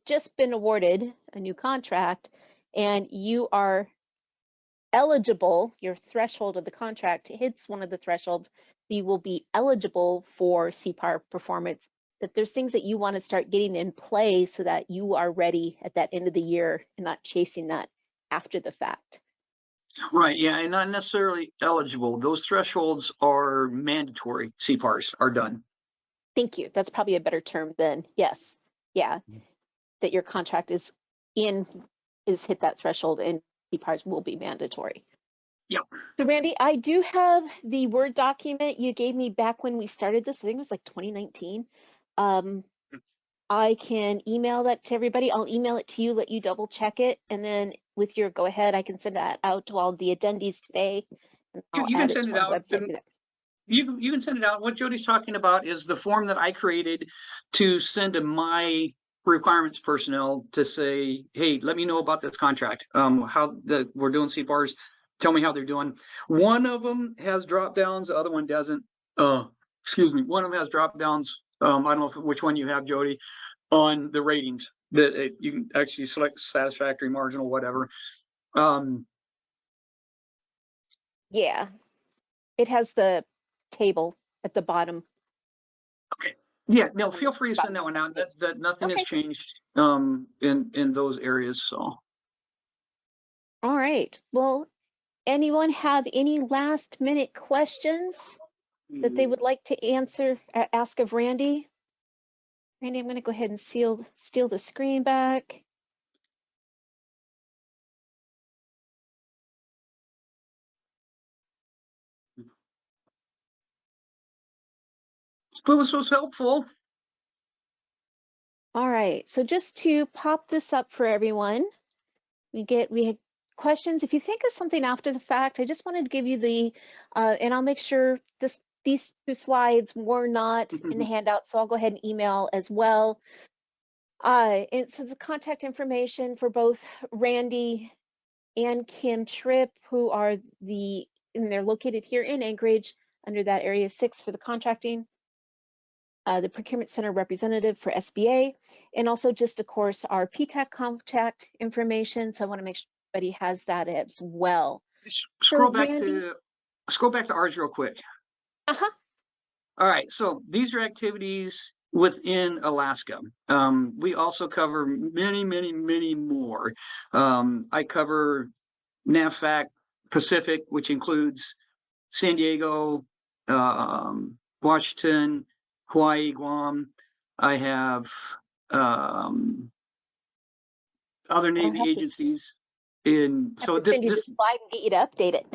just been awarded a new contract and you are eligible, your threshold of the contract hits one of the thresholds, you will be eligible for CPAR performance, that there's things that you want to start getting in play so that you are ready at that end of the year and not chasing that after the fact. Right, yeah, and not necessarily eligible. Those thresholds are mandatory. CPARs are done. Thank you. That's probably a better term than yes. Yeah, that your contract is hit that threshold and CPARs will be mandatory. Yep. So Randy, I do have the Word document you gave me back when we started this. I think it was like 2019. I can email that to everybody. I'll email it to you, let you double check it, and then with your go ahead, I can send that out to all the attendees today. And You can send it out. You can send it out. What Jody's talking about is the form that I created to send to my requirements personnel to say, hey, let me know about this contract. We're doing CPARs. Tell me how they're doing. One of them has drop downs. The other one doesn't. Excuse me. One of them has drop downs. I don't know which one you have, Jody, on the ratings that you can actually select satisfactory, marginal, whatever. Yeah, it has the table at the bottom. Okay. Yeah, no, feel free to send that one out. That nothing has changed in those areas. So. All right. Well, anyone have any last minute questions that they would like to ask of Randy? Randy, I'm going to go ahead and steal the screen back. This was helpful. All right. So just to pop this up for everyone, we had questions. If you think of something after the fact, I just wanted to give you and I'll make sure these two slides were not in the handout, so I'll go ahead and email as well. And so the contact information for both Randy and Kim Tripp, who are and they're located here in Anchorage under that Area 6 for the contracting, the Procurement Center Representative for SBA, and also just, of course, our PTAC contact information. So I want to make sure everybody has that as well. Scroll back to ours real quick. All right, so these are activities within Alaska. We also cover many, many, many more. I cover NAVFAC Pacific, which includes San Diego, Washington, Hawaii, Guam. I have other Navy agencies in. I have to send you the slide and get you to update it.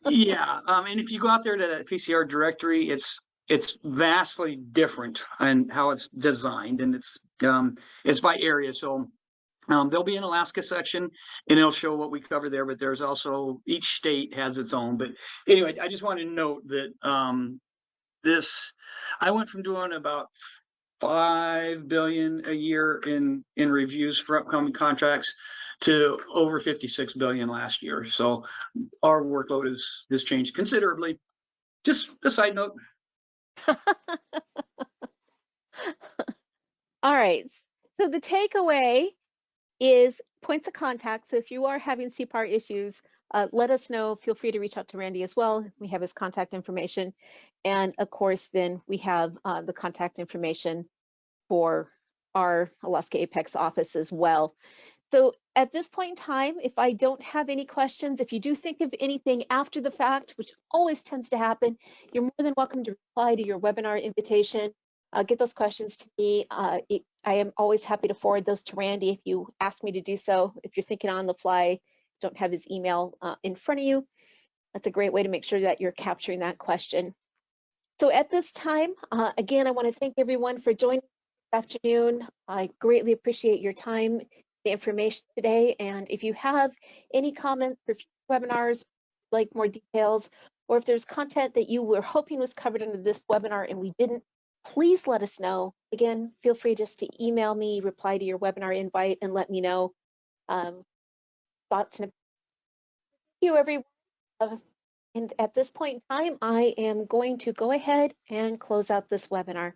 Yeah, and if you go out there to that PCR directory, it's vastly different in how it's designed, and it's by area. So there'll be an Alaska section, and it'll show what we cover there. But there's also each state has its own. But anyway, I just wanted to note that I went from doing about 5 billion a year in reviews for upcoming contracts to over 56 billion last year. So our workload has changed considerably. Just a side note. All right. So the takeaway is points of contact. So if you are having CPAR issues, let us know. Feel free to reach out to Randy as well. We have his contact information. And of course, then we have the contact information for our Alaska Apex office as well. So at this point in time, if I don't have any questions, if you do think of anything after the fact, which always tends to happen, you're more than welcome to reply to your webinar invitation. Get those questions to me. I am always happy to forward those to Randy if you ask me to do so. If you're thinking on the fly, don't have his email in front of you, that's a great way to make sure that you're capturing that question. So at this time, again, I want to thank everyone for joining this afternoon. I greatly appreciate your time, the information today. And if you have any comments for future webinars, like more details, or if there's content that you were hoping was covered under this webinar and we didn't, please let us know. Again, feel free just to email me, reply to your webinar invite, and let me know thoughts. And thank you, everyone. And at this point in time, I am going to go ahead and close out this webinar.